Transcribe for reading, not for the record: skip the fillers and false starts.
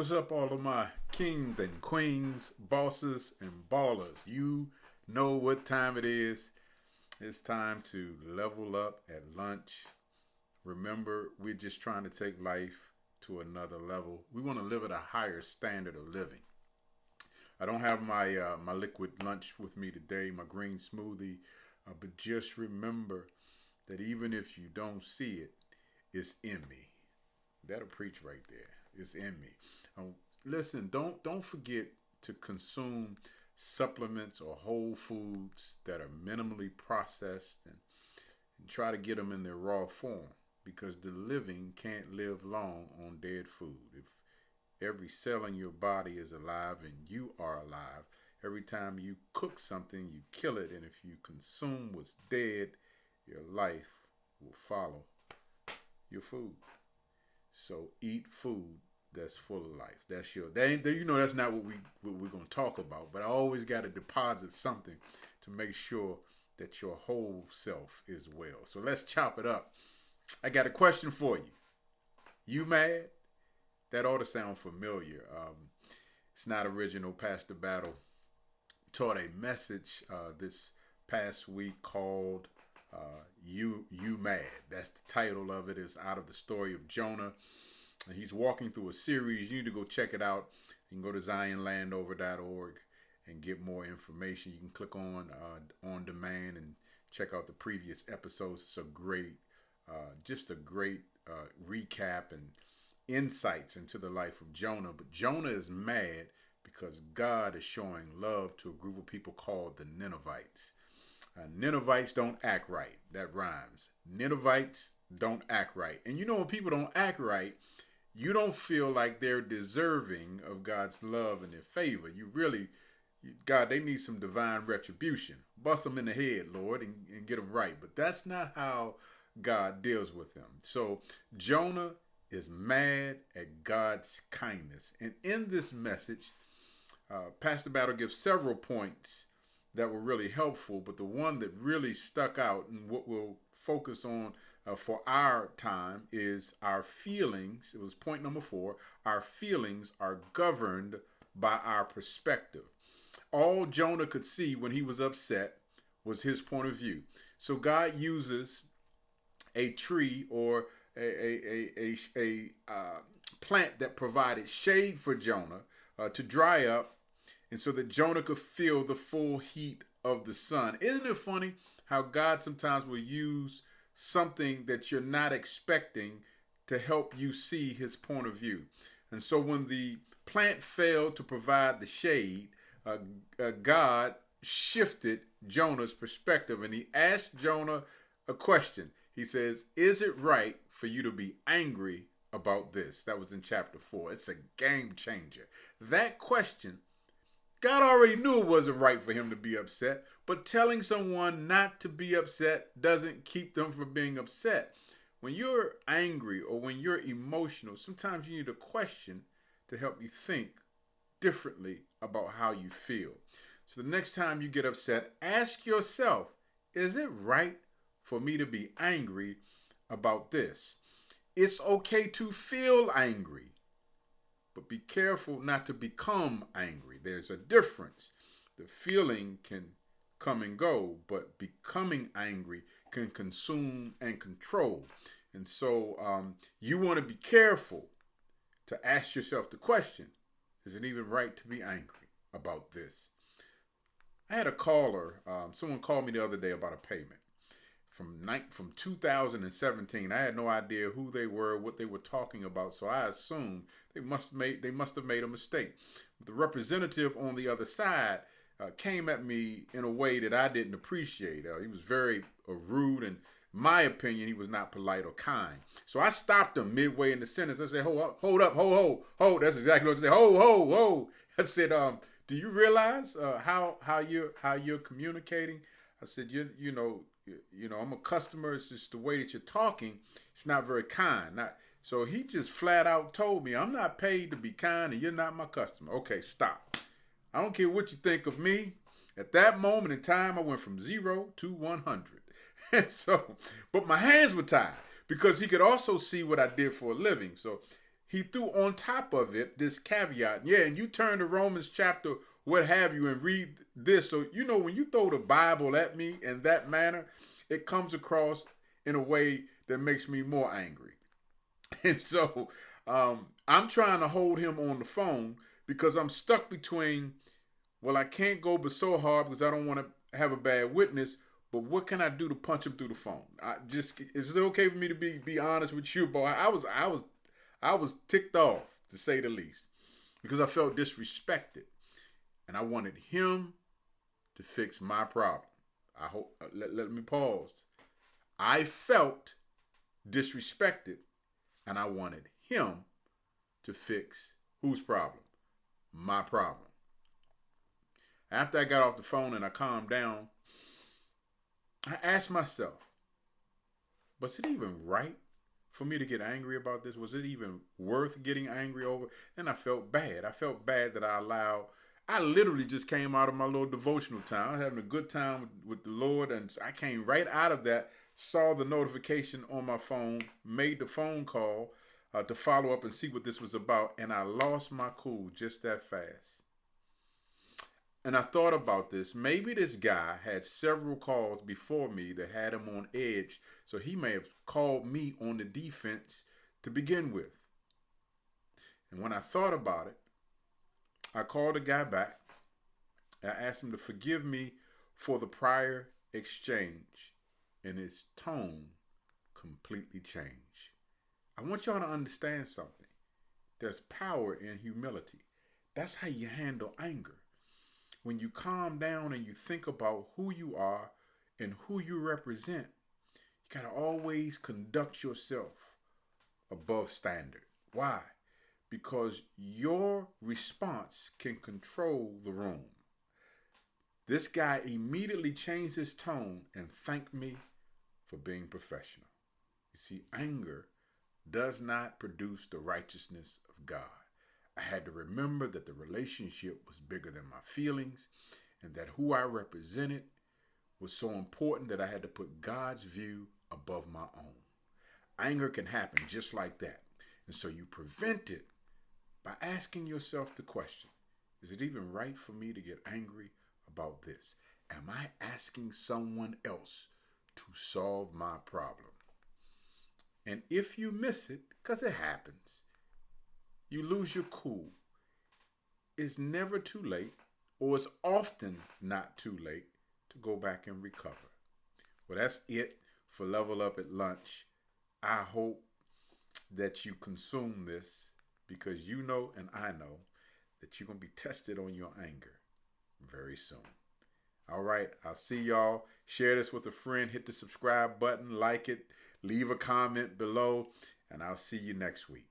what's up, all of my kings and queens, bosses and ballers? You know what time it is. It's time to level up at lunch. Remember, we're just trying to take life to another level. We want to live at a higher standard of living. I don't have my liquid lunch with me today, my green smoothie, but just remember that even if you don't see it, it's in me. That'll preach right there. It's in me. Listen, don't forget to consume supplements or whole foods that are minimally processed and try to get them in their raw form, because the living can't live long on dead food. If every cell in your body is alive and you are alive, every time you cook something, you kill it. And if you consume what's dead, your life will follow your food. So eat food that's full of life. That's that's not what we're gonna talk about. But I always got to deposit something to make sure that your whole self is well. So let's chop it up. I got a question for you. You mad? That ought to sound familiar. It's not original. Pastor Battle taught a message this past week called "You Mad." That's the title of it. It's out of the story of Jonah. And he's walking through a series. You need to go check it out. You can go to zionlandover.org and get more information. You can click on demand and check out the previous episodes. It's a great, just a great recap and insights into the life of Jonah. But Jonah is mad because God is showing love to a group of people called the Ninevites. Ninevites don't act right. That rhymes. Ninevites don't act right. And you know, when people don't act right, you don't feel like they're deserving of God's love and their favor. God, they need some divine retribution. Bust them in the head, Lord, and get them right. But that's not how God deals with them. So Jonah is mad at God's kindness. And in this message, Pastor Battle gives several points that were really helpful, but the one that really stuck out and what we'll focus on for our time is our feelings. It was point number 4. Our feelings are governed by our perspective. All Jonah could see when he was upset was his point of view. So God uses a tree or a plant that provided shade for Jonah to dry up, and so that Jonah could feel the full heat of the sun. Isn't it funny how God sometimes will use something that you're not expecting to help you see his point of view? And so when the plant failed to provide the shade, God shifted Jonah's perspective, and he asked Jonah a question. He says, is it right for you to be angry about this? That was in chapter 4. It's a game changer. That question, God already knew it wasn't right for him to be upset, but telling someone not to be upset doesn't keep them from being upset. When you're angry or when you're emotional, sometimes you need a question to help you think differently about how you feel. So the next time you get upset, ask yourself, is it right for me to be angry about this? It's okay to feel angry, but be careful not to become angry. There's a difference. The feeling can come and go, but becoming angry can consume and control. And so you want to be careful to ask yourself the question, is it even right to be angry about this? I had a caller, someone called me the other day about a payment from 2017. I had no idea who they were, what they were talking about, so I assumed they must have made a mistake. But the representative on the other side came at me in a way that I didn't appreciate. He was very rude, and in my opinion, he was not polite or kind. So I stopped him midway in the sentence. I said, hold up. That's exactly what I said. Ho. I said, do you realize how you're communicating? I said, you know, I'm a customer. It's just the way that you're talking. It's not very kind. So he just flat out told me, I'm not paid to be kind and you're not my customer. Okay, stop. I don't care what you think of me. At that moment in time, I went from 0 to 100. But my hands were tied because he could also see what I did for a living. So he threw on top of it this caveat. Yeah, and you turn to Romans chapter what have you and read this. So, when you throw the Bible at me in that manner, it comes across in a way that makes me more angry. And so I'm trying to hold him on the phone because I'm stuck between, well, I can't go but so hard because I don't want to have a bad witness. But what can I do to punch him through the phone? Is it okay for me to be honest with you, boy? I was ticked off, to say the least, because I felt disrespected, and I wanted him to fix my problem. I hope. Let me pause. I felt disrespected, and I wanted him to fix whose problem? My problem. After I got off the phone and I calmed down, I asked myself, was it even right for me to get angry about this? Was it even worth getting angry over? And I felt bad. I felt bad that I literally just came out of my little devotional time. I was having a good time with the Lord, and I came right out of that, saw the notification on my phone, made the phone call to follow up and see what this was about, and I lost my cool just that fast. And I thought about this. Maybe this guy had several calls before me that had him on edge, so he may have called me on the defense to begin with. And when I thought about it, I called the guy back. And I asked him to forgive me for the prior exchange, and his tone completely changed. I want y'all to understand something. There's power in humility. That's how you handle anger. When you calm down and you think about who you are and who you represent, you got to always conduct yourself above standard. Why? Because your response can control the room. This guy immediately changed his tone and thanked me for being professional. You see, anger does not produce the righteousness of God. I had to remember that the relationship was bigger than my feelings, and that who I represented was so important that I had to put God's view above my own. Anger can happen just like that. And so you prevent it by asking yourself the question, is it even right for me to get angry about this? Am I asking someone else to solve my problem? And if you miss it, because it happens, you lose your cool, it's never too late, or it's often not too late to go back and recover. Well, that's it for Level Up at Lunch. I hope that you consume this because you know and I know that you're going to be tested on your anger very soon. All right, I'll see y'all. Share this with a friend. Hit the subscribe button, like it, leave a comment below, and I'll see you next week.